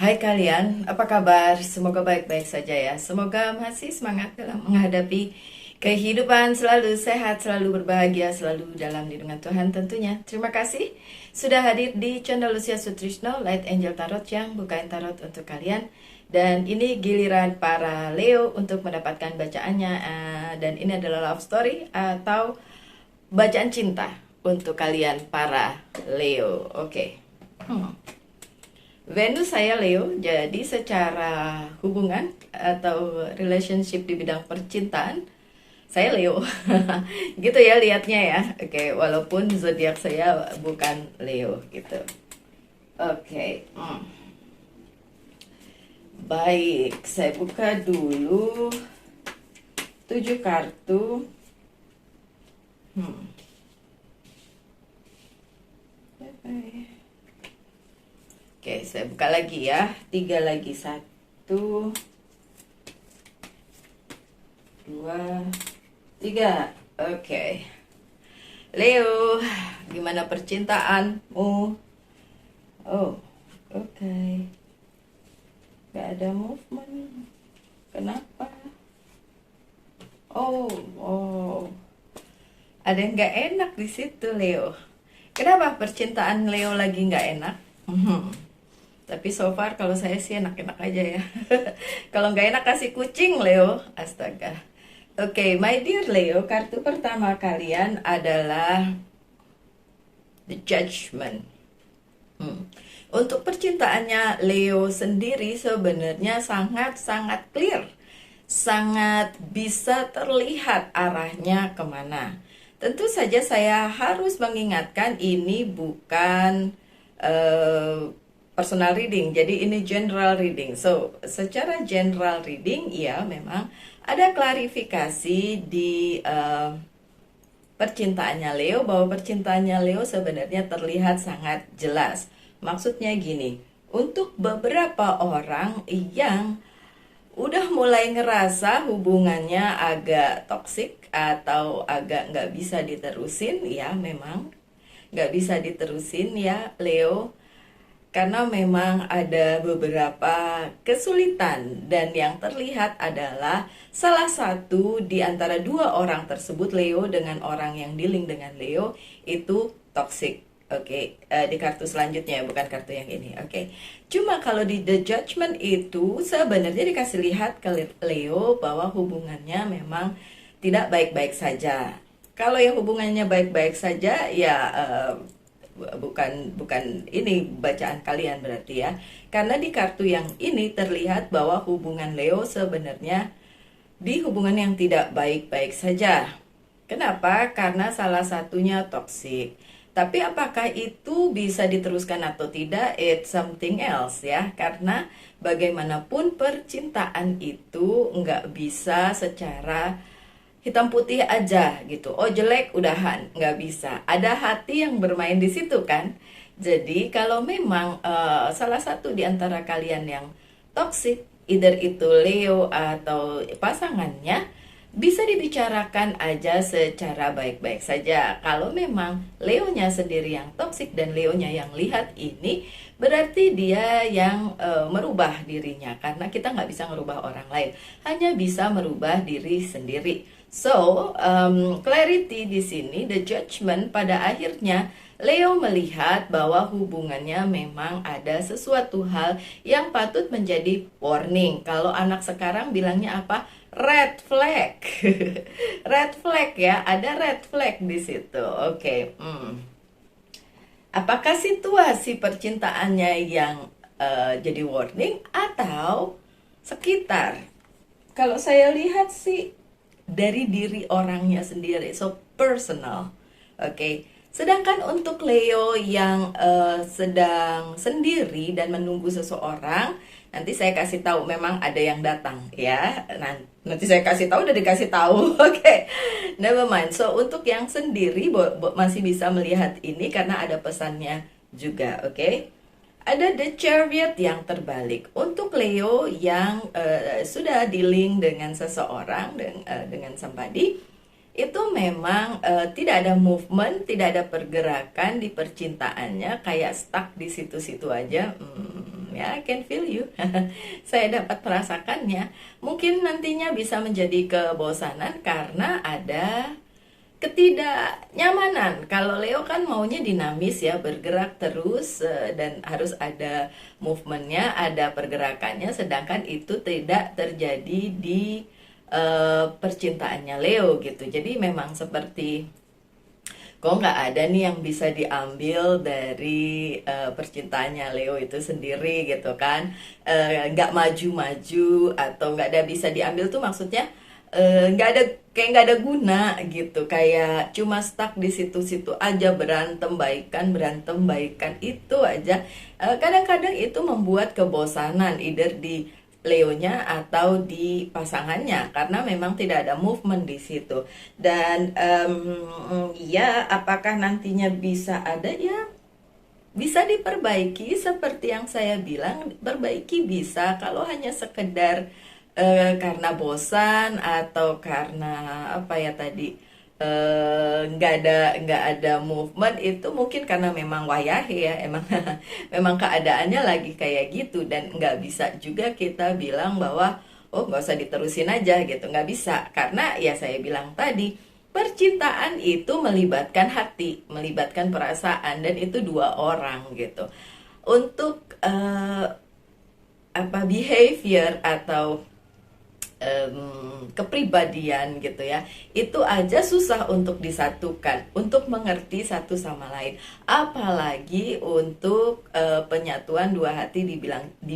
Hai kalian, apa kabar? Semoga baik-baik saja ya. Semoga masih semangat dalam menghadapi kehidupan, selalu sehat, selalu berbahagia, selalu dalam lindungan Tuhan tentunya. Terima kasih sudah hadir di channel Lucia Sutrisno, Light Angel Tarot yang bukain tarot untuk kalian. Dan ini giliran para Leo untuk mendapatkan bacaannya. Dan ini adalah love story atau bacaan cinta untuk kalian para Leo. Oke. Hmm. Venus saya Leo, jadi secara hubungan atau relationship di bidang percintaan, saya Leo. Gitu ya lihatnya ya. Oke, walaupun zodiak saya bukan Leo gitu. Oke. Baik, saya buka dulu 7 kartu. Oke, saya buka lagi ya. 3 lagi. 1, 2, 3. Oke. Leo, gimana percintaanmu? Oh, oke. Gak ada movement. Kenapa? Oh. Ada yang gak enak di situ, Leo. Kenapa percintaan Leo lagi gak enak? Tapi so far kalau saya sih enak-enak aja ya. Kalau nggak enak kasih kucing Leo. Astaga. Oke, my dear Leo, kartu pertama kalian adalah The Judgment. Untuk percintaannya Leo sendiri sebenarnya sangat-sangat clear. Sangat bisa terlihat arahnya kemana. Tentu saja saya harus mengingatkan ini bukan personal reading, jadi ini general reading. So, secara general reading, ya memang ada klarifikasi di percintaannya Leo, bahwa percintaannya Leo sebenarnya terlihat sangat jelas. Maksudnya gini, untuk beberapa orang yang udah mulai ngerasa hubungannya agak toksik atau agak nggak bisa diterusin, ya memang nggak bisa diterusin ya Leo, karena memang ada beberapa kesulitan, dan yang terlihat adalah salah satu di antara dua orang tersebut, Leo dengan orang yang dealing dengan Leo, itu toxic. Oke, di kartu selanjutnya, bukan kartu yang ini. Oke, cuma kalau di The Judgment itu sebenarnya dikasih lihat ke Leo bahwa hubungannya memang tidak baik-baik saja. Kalau yang hubungannya baik-baik saja, ya bukan ini bacaan kalian berarti ya. Karena di kartu yang ini terlihat bahwa hubungan Leo sebenarnya di hubungan yang tidak baik-baik saja. Kenapa? Karena salah satunya toksik. Tapi apakah itu bisa diteruskan atau tidak? It's something else ya. Karena bagaimanapun percintaan itu nggak bisa secara hitam putih aja gitu. Oh jelek udahan, nggak bisa. Ada hati yang bermain di situ kan. Jadi kalau memang salah satu di antara kalian yang toxic, either itu Leo atau pasangannya, bisa dibicarakan aja secara baik-baik saja. Kalau memang Leonya sendiri yang toksik dan Leonya yang lihat ini, berarti dia yang merubah dirinya. Karena kita nggak bisa merubah orang lain, hanya bisa merubah diri sendiri. So, clarity di sini, The Judgment, pada akhirnya Leo melihat bahwa hubungannya memang ada sesuatu hal yang patut menjadi warning. Kalau anak sekarang bilangnya apa? Red flag. Red flag ya, ada red flag di situ. Oke. Apakah situasi percintaannya yang jadi warning atau sekitar? Kalau saya lihat sih dari diri orangnya sendiri, so personal. Oke. Sedangkan untuk Leo yang sedang sendiri dan menunggu seseorang, nanti saya kasih tahu, memang ada yang datang ya. Nanti saya kasih tahu, udah dikasih tahu. Oke. Never mind. So untuk yang sendiri masih bisa melihat ini karena ada pesannya juga, oke. Ada The Chariot yang terbalik. Untuk Leo yang sudah dealing dengan seseorang, dengan somebody, itu memang tidak ada movement, tidak ada pergerakan di percintaannya, kayak stuck di situ-situ aja. Ya, I can feel you. Saya dapat merasakannya. Mungkin nantinya bisa menjadi kebosanan karena ada ketidaknyamanan. Kalau Leo kan maunya dinamis ya, bergerak terus, dan harus ada movementnya, ada pergerakannya, sedangkan itu tidak terjadi di percintaannya Leo gitu. Jadi memang seperti kok nggak ada nih yang bisa diambil dari percintaannya Leo itu sendiri gitu kan. Nggak maju-maju atau nggak ada bisa diambil tuh maksudnya nggak ada, kayak nggak ada guna gitu, kayak cuma stuck di situ-situ aja, berantem baikan itu aja. Kadang-kadang itu membuat kebosanan either di Leonya atau di pasangannya karena memang tidak ada movement di situ. Dan ya, apakah nantinya bisa ada, ya bisa diperbaiki seperti yang saya bilang. Perbaiki bisa kalau hanya sekedar karena bosan atau karena apa ya tadi, nggak ada movement, itu mungkin karena memang wayahe ya, emang memang keadaannya lagi kayak gitu, dan nggak bisa juga kita bilang bahwa oh nggak usah diterusin aja gitu, nggak bisa, karena ya saya bilang tadi, percintaan itu melibatkan hati, melibatkan perasaan, dan itu dua orang gitu. Untuk apa, behavior atau kepribadian gitu ya, itu aja susah untuk disatukan, untuk mengerti satu sama lain, apalagi untuk penyatuan dua hati di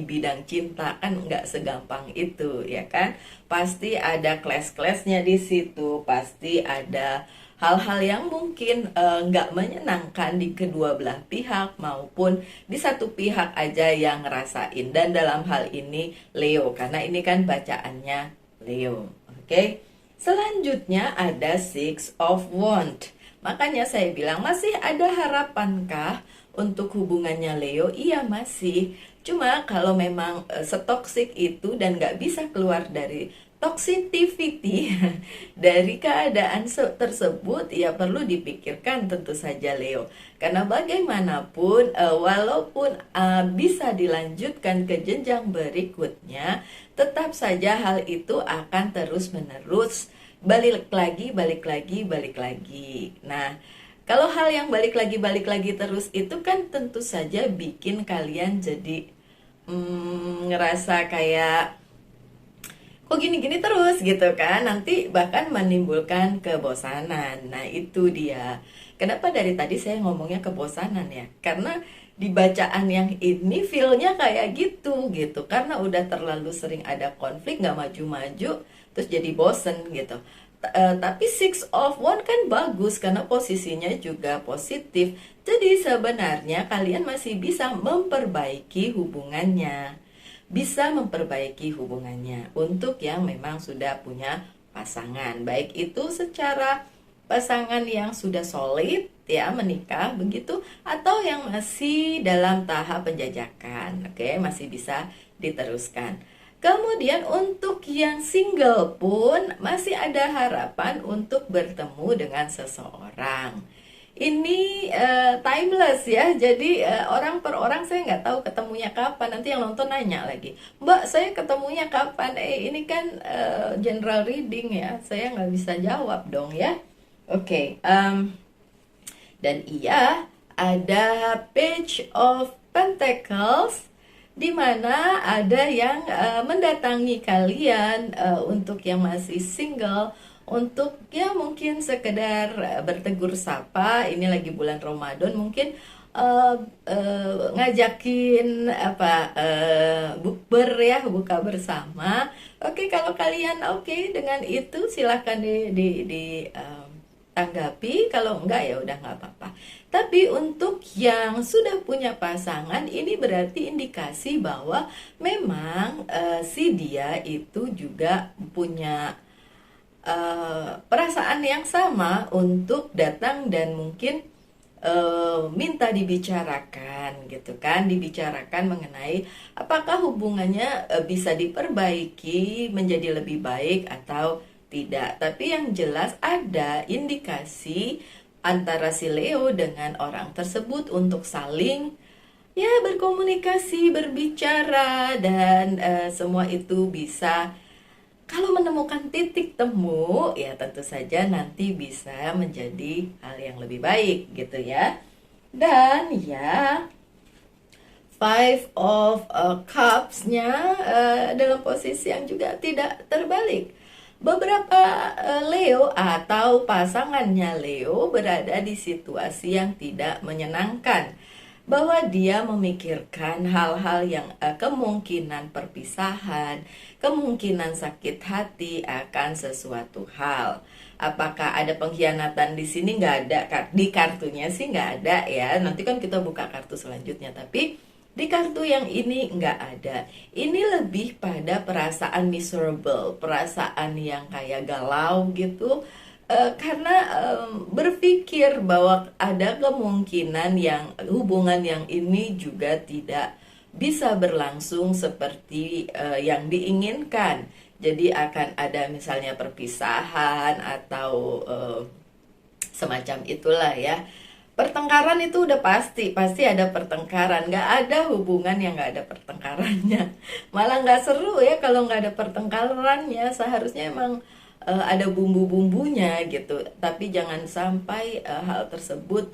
bidang cinta, kan nggak segampang itu ya kan. Pasti ada clash-clashnya di situ, pasti ada hal-hal yang mungkin nggak menyenangkan di kedua belah pihak maupun di satu pihak aja yang ngerasain. Dan dalam hal ini Leo, karena ini kan bacaannya Leo. Oke. Selanjutnya ada Six of Wands. Makanya saya bilang, masih ada harapankah untuk hubungannya Leo? Iya, masih. Cuma kalau memang setoksik itu dan nggak bisa keluar dari toxicity dari keadaan tersebut, ya perlu dipikirkan tentu saja Leo. Karena bagaimanapun walaupun bisa dilanjutkan ke jenjang berikutnya, tetap saja hal itu akan terus menerus balik lagi, balik lagi, balik lagi. Nah, kalau hal yang balik lagi terus itu kan tentu saja bikin kalian jadi ngerasa kayak kok gini-gini terus gitu kan, nanti bahkan menimbulkan kebosanan. Nah itu dia, kenapa dari tadi saya ngomongnya kebosanan ya, karena di bacaan yang ini feel-nya kayak gitu, karena udah terlalu sering ada konflik, nggak maju-maju, terus jadi bosen gitu. Tapi Six of Wands kan bagus karena posisinya juga positif, jadi sebenarnya kalian masih bisa memperbaiki hubungannya, untuk yang memang sudah punya pasangan, baik itu secara pasangan yang sudah solid ya, menikah begitu, atau yang masih dalam tahap penjajakan. Oke, masih bisa diteruskan. Kemudian untuk yang single pun masih ada harapan untuk bertemu dengan seseorang. Ini timeless ya, jadi orang per orang saya nggak tahu ketemunya kapan. Nanti yang nonton nanya lagi, Mbak saya ketemunya kapan? Ini kan general reading ya, saya nggak bisa jawab dong ya. Oke, dan iya, ada Page of Pentacles, di mana ada yang mendatangi kalian untuk yang masih single, untuk ya mungkin sekedar bertegur sapa. Ini lagi bulan Ramadan, mungkin ngajakin apa, bukber ya, buka bersama. Oke, kalau kalian oke dengan itu silahkan di tanggapi, kalau enggak ya udah nggak apa-apa. Tapi untuk yang sudah punya pasangan, ini berarti indikasi bahwa memang si dia itu juga punya perasaan yang sama untuk datang dan mungkin minta dibicarakan gitu kan, dibicarakan mengenai apakah hubungannya bisa diperbaiki menjadi lebih baik atau tidak. Tapi yang jelas ada indikasi antara si Leo dengan orang tersebut untuk saling ya berkomunikasi, berbicara, dan semua itu bisa, kalau menemukan titik temu, ya tentu saja nanti bisa menjadi hal yang lebih baik gitu ya. Dan ya, Five of Cups-nya dalam posisi yang juga tidak terbalik. Beberapa Leo atau pasangannya Leo berada di situasi yang tidak menyenangkan, bahwa dia memikirkan hal-hal yang kemungkinan perpisahan, kemungkinan sakit hati akan sesuatu hal. Apakah ada pengkhianatan di sini? Nggak ada, di kartunya sih nggak ada ya. Nanti kan kita buka kartu selanjutnya, tapi di kartu yang ini nggak ada. Ini lebih pada perasaan miserable, perasaan yang kayak galau gitu. Karena berpikir bahwa ada kemungkinan yang hubungan yang ini juga tidak bisa berlangsung seperti yang diinginkan. Jadi akan ada misalnya perpisahan atau semacam itulah ya. Pertengkaran itu udah pasti ada pertengkaran. Nggak ada hubungan yang nggak ada pertengkarannya. Malah nggak seru ya kalau nggak ada pertengkarannya. Seharusnya emang ada bumbu-bumbunya gitu. Tapi jangan sampai hal tersebut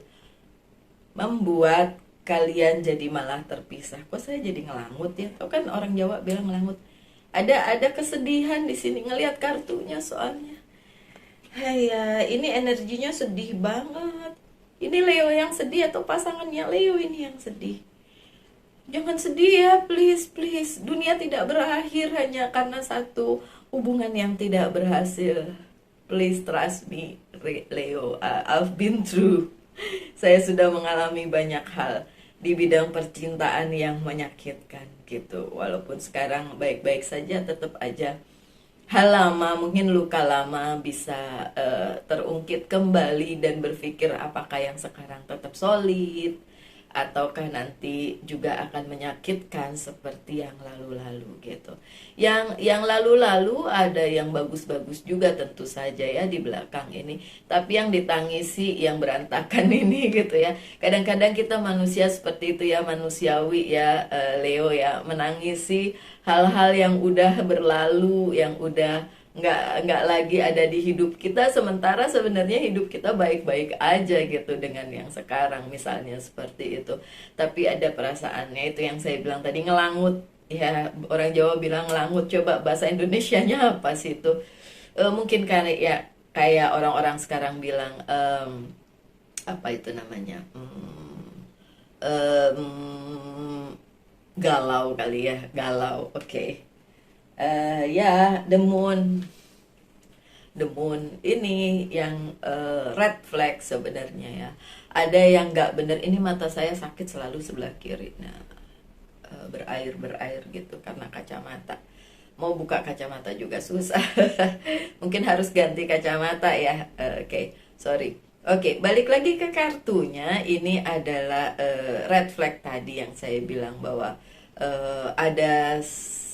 membuat kalian jadi malah terpisah. Kok saya jadi ngelangut ya? Tau kan orang Jawa bilang ngelangut. Ada kesedihan di sini ngelihat kartunya soalnya. Hai ya, ini energinya sedih banget. Ini Leo yang sedih atau pasangannya Leo ini yang sedih? Jangan sedih ya, please, please. Dunia tidak berakhir hanya karena satu hubungan yang tidak berhasil. Please trust me, Leo. I've been through. Saya sudah mengalami banyak hal di bidang percintaan yang menyakitkan gitu. Walaupun sekarang baik-baik saja, tetap aja hal lama, mungkin luka lama bisa terungkit kembali dan berpikir apakah yang sekarang tetap solid ataukah nanti juga akan menyakitkan seperti yang lalu-lalu gitu. Yang lalu-lalu ada yang bagus-bagus juga tentu saja ya di belakang ini, tapi yang ditangisi yang berantakan ini gitu ya. Kadang-kadang kita manusia seperti itu ya, manusiawi ya, Leo ya, menangisi hal-hal yang udah berlalu, yang udah nggak lagi ada di hidup kita, sementara sebenarnya hidup kita baik-baik aja gitu dengan yang sekarang misalnya seperti itu. Tapi ada perasaannya, itu yang saya bilang tadi, ngelangut ya, orang Jawa bilang ngelangut. Coba bahasa Indonesianya apa sih itu? Mungkin kayak ya, kayak orang-orang sekarang bilang apa itu namanya, galau kali ya, galau. Oke. Ya, the moon ini yang red flag sebenarnya ya. Ada yang nggak bener, ini mata saya sakit selalu sebelah kiri. Nah, berair gitu karena kacamata. Mau buka kacamata juga susah. Mungkin harus ganti kacamata ya. Oke, sorry. Oke, balik lagi ke kartunya. Ini adalah red flag tadi yang saya bilang bahwa ada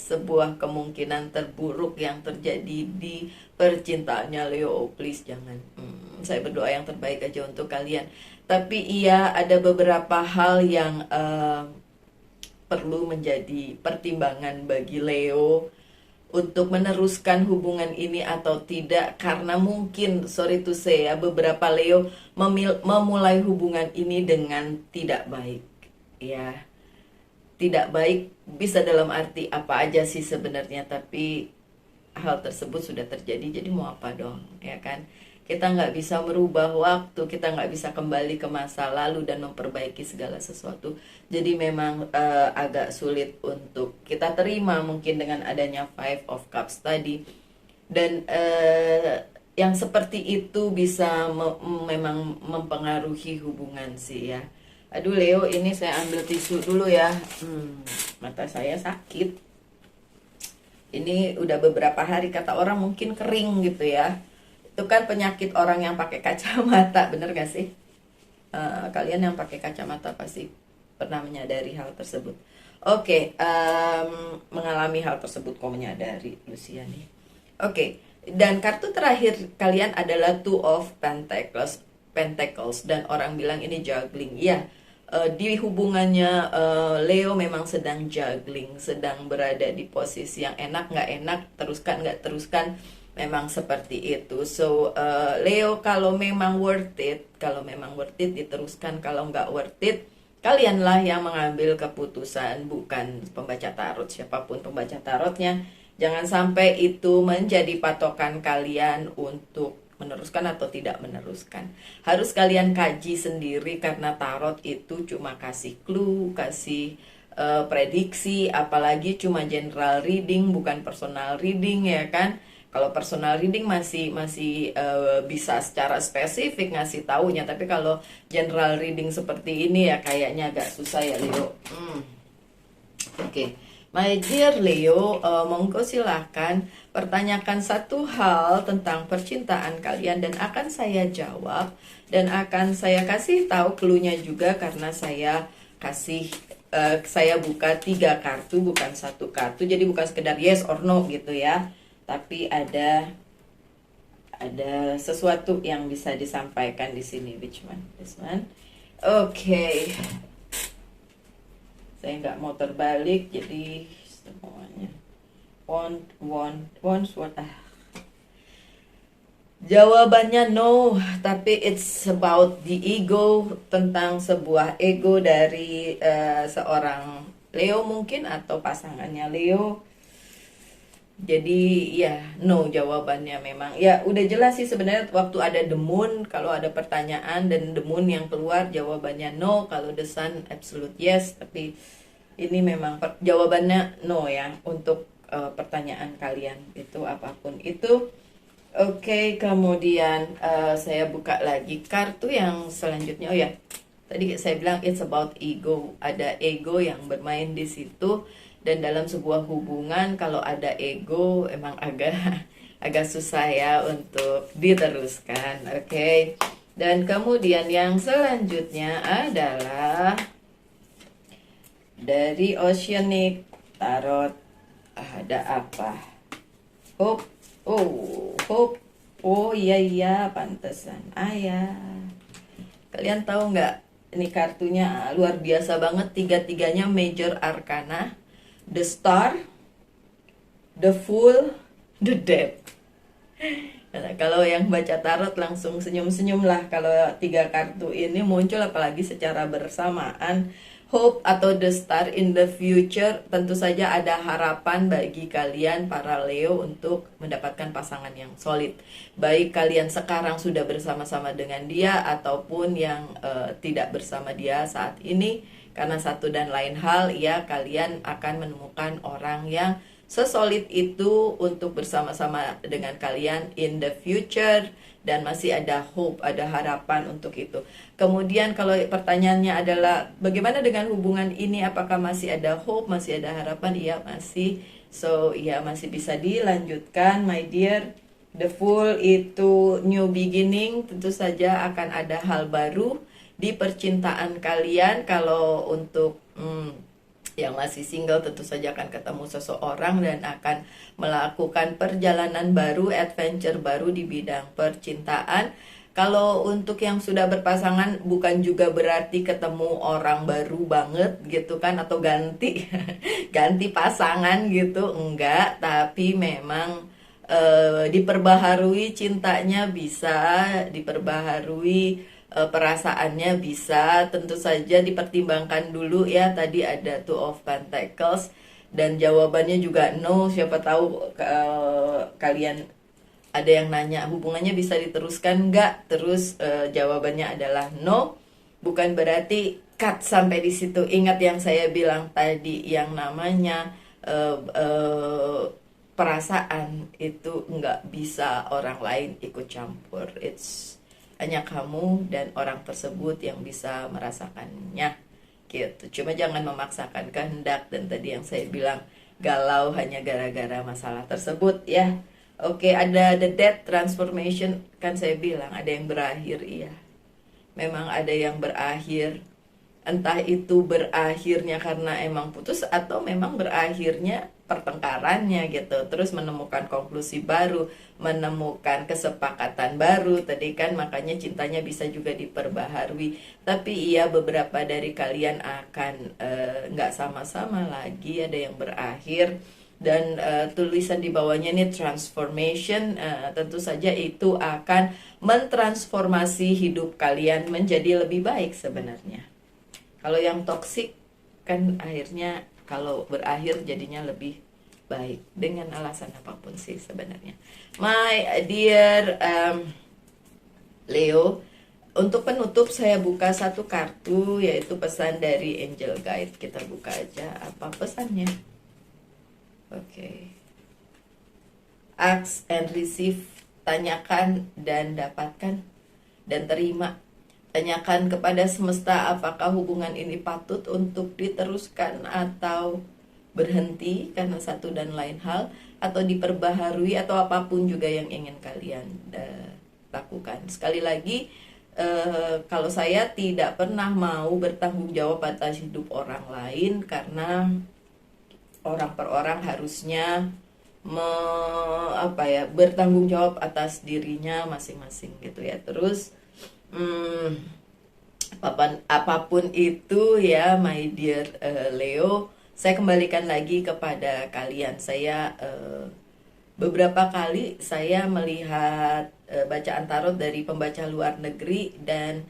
sebuah kemungkinan terburuk yang terjadi di percintaannya Leo. Oh, please jangan. Saya berdoa yang terbaik aja untuk kalian. Tapi iya, ada beberapa hal yang perlu menjadi pertimbangan bagi Leo untuk meneruskan hubungan ini atau tidak, karena mungkin, sorry to say ya, beberapa Leo memulai hubungan ini dengan tidak baik ya. Tidak baik bisa dalam arti apa aja sih sebenarnya, tapi hal tersebut sudah terjadi, jadi mau apa dong ya kan. Kita nggak bisa merubah waktu, kita nggak bisa kembali ke masa lalu dan memperbaiki segala sesuatu. Jadi memang agak sulit untuk kita terima mungkin dengan adanya Five of Cups tadi. Dan yang seperti itu bisa memang mempengaruhi hubungan sih ya. Aduh Leo, ini saya ambil tisu dulu ya. Mata saya sakit. Ini udah beberapa hari, kata orang mungkin kering gitu ya. Itu kan penyakit orang yang pakai kacamata, bener gak sih? Kalian yang pakai kacamata pasti pernah menyadari hal tersebut. Oke, mengalami hal tersebut kok menyadari, Lucia nih. Oke, dan kartu terakhir kalian adalah Two of Pentacles, dan orang bilang ini juggling. Iya, di hubungannya Leo memang sedang juggling, sedang berada di posisi yang enak nggak enak, teruskan nggak teruskan, memang seperti itu. So Leo, kalau memang worth it, diteruskan, kalau nggak worth it, kalianlah yang mengambil keputusan, bukan pembaca tarot. Siapapun pembaca tarotnya, jangan sampai itu menjadi patokan kalian untuk meneruskan atau tidak meneruskan. Harus kalian kaji sendiri, karena tarot itu cuma kasih clue, kasih prediksi, apalagi cuma general reading, bukan personal reading, ya kan? Kalau personal reading masih bisa secara spesifik ngasih taunya, tapi kalau general reading seperti ini ya kayaknya agak susah ya, Leo. Oke. My dear Leo, monggo silahkan pertanyakan satu hal tentang percintaan kalian dan akan saya jawab, dan akan saya kasih tahu clue-nya juga, karena saya buka 3 kartu, bukan 1 kartu, jadi bukan sekedar yes or no gitu ya, tapi ada sesuatu yang bisa disampaikan di sini. Which one? This one. Oke. Saya nggak mau terbalik, jadi semuanya jawabannya no, tapi it's about the ego, tentang sebuah ego dari seorang Leo mungkin, atau pasangannya Leo. Jadi ya no jawabannya. Memang ya udah jelas sih sebenarnya waktu ada the moon, kalau ada pertanyaan dan the moon yang keluar, jawabannya no. Kalau the sun absolute yes, tapi ini memang jawabannya no ya untuk pertanyaan kalian itu, apapun itu. Oke, kemudian saya buka lagi kartu yang selanjutnya. Oh ya, tadi saya bilang it's about ego, ada ego yang bermain di situ. Dan dalam sebuah hubungan kalau ada ego emang agak susah ya untuk diteruskan. Oke. Dan kemudian yang selanjutnya adalah dari Oceanic Tarot. Ada apa? Hope. Hope. Oh iya pantesan. Ya. Kalian tahu nggak? Ini kartunya luar biasa banget, tiga-tiganya major arcana. The Star, The Fool, The Dead. Nah, kalau yang baca tarot langsung senyum-senyum lah kalau 3 kartu ini muncul, apalagi secara bersamaan. Hope atau The Star, in the future tentu saja ada harapan bagi kalian para Leo untuk mendapatkan pasangan yang solid. Baik kalian sekarang sudah bersama-sama dengan dia ataupun yang tidak bersama dia saat ini. Karena satu dan lain hal, ya kalian akan menemukan orang yang sesolid itu untuk bersama-sama dengan kalian in the future. Dan masih ada hope, ada harapan untuk itu. Kemudian kalau pertanyaannya adalah bagaimana dengan hubungan ini, apakah masih ada hope, masih ada harapan? Iya masih. So ya masih bisa dilanjutkan my dear. The Fool itu new beginning, tentu saja akan ada hal baru di percintaan kalian. Kalau untuk yang masih single tentu saja akan ketemu seseorang dan akan melakukan perjalanan baru, adventure baru di bidang percintaan. Kalau untuk yang sudah berpasangan bukan juga berarti ketemu orang baru banget gitu kan, atau ganti ganti pasangan gitu, enggak, tapi memang diperbaharui cintanya, bisa diperbaharui perasaannya, bisa. Tentu saja dipertimbangkan dulu ya. Tadi ada Two of Pentacles dan jawabannya juga no. Siapa tahu kalian ada yang nanya hubungannya bisa diteruskan nggak, terus jawabannya adalah no. Bukan berarti cut sampai di situ. Ingat yang saya bilang tadi, yang namanya perasaan itu nggak bisa orang lain ikut campur. It's hanya kamu dan orang tersebut yang bisa merasakannya gitu. Cuma jangan memaksakan kehendak, dan tadi yang saya bilang galau hanya gara-gara masalah tersebut ya. Oke, ada the death transformation, kan saya bilang ada yang berakhir, iya. Memang ada yang berakhir. Entah itu berakhirnya karena emang putus atau memang berakhirnya pertengkarannya gitu. Terus menemukan konklusi baru, menemukan kesepakatan baru. Tadi kan makanya cintanya bisa juga diperbaharui. Tapi iya, beberapa dari kalian akan nggak sama-sama lagi, ada yang berakhir. Dan tulisan di bawahnya ini transformation, tentu saja itu akan mentransformasi hidup kalian menjadi lebih baik sebenarnya. Kalau yang toksik kan akhirnya kalau berakhir jadinya lebih baik dengan alasan apapun sih sebenarnya. My dear Leo, untuk penutup saya buka satu kartu, yaitu pesan dari Angel Guide. Kita buka aja apa pesannya. Oke. Ask and receive, tanyakan dan dapatkan dan terima. Tanyakan kepada semesta apakah hubungan ini patut untuk diteruskan atau berhenti karena satu dan lain hal, atau diperbaharui, atau apapun juga yang ingin kalian lakukan. Sekali lagi, kalau saya tidak pernah mau bertanggung jawab atas hidup orang lain, karena orang per orang harusnya bertanggung jawab atas dirinya masing-masing gitu ya. Terus apapun itu ya, my dear Leo, saya kembalikan lagi kepada kalian. Saya beberapa kali saya melihat bacaan tarot dari pembaca luar negeri dan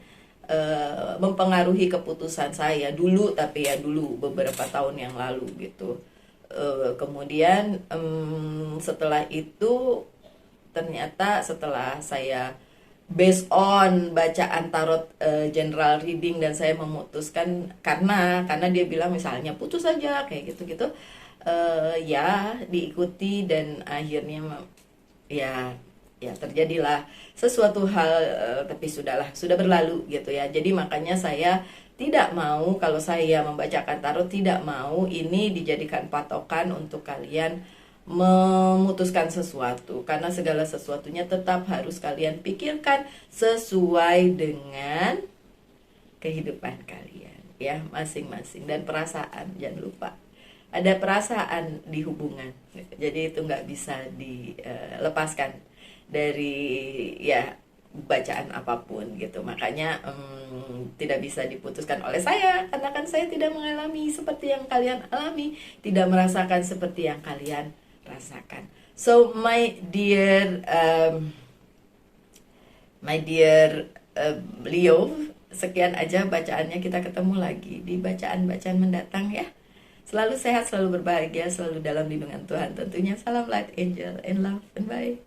mempengaruhi keputusan saya dulu, tapi ya dulu beberapa tahun yang lalu gitu. Kemudian setelah itu ternyata setelah saya based on bacaan tarot general reading, dan saya memutuskan karena dia bilang misalnya putus saja kayak gitu-gitu, ya diikuti, dan akhirnya ya terjadilah sesuatu hal, tapi sudah berlalu gitu ya. Jadi makanya saya tidak mau, kalau saya membacakan tarot, tidak mau ini dijadikan patokan untuk kalian memutuskan sesuatu, karena segala sesuatunya tetap harus kalian pikirkan sesuai dengan kehidupan kalian ya masing-masing, dan perasaan, jangan lupa ada perasaan di hubungan, jadi itu nggak bisa dilepaskan dari ya bacaan apapun gitu. Makanya tidak bisa diputuskan oleh saya, karena kan saya tidak mengalami seperti yang kalian alami, tidak merasakan seperti yang kalian rasakan. So my dear Leo, sekian aja bacaannya. Kita ketemu lagi di bacaan-bacaan mendatang ya. Selalu sehat, selalu berbahagia, selalu dalam lindungan Tuhan tentunya. Salam light angel and love and bye.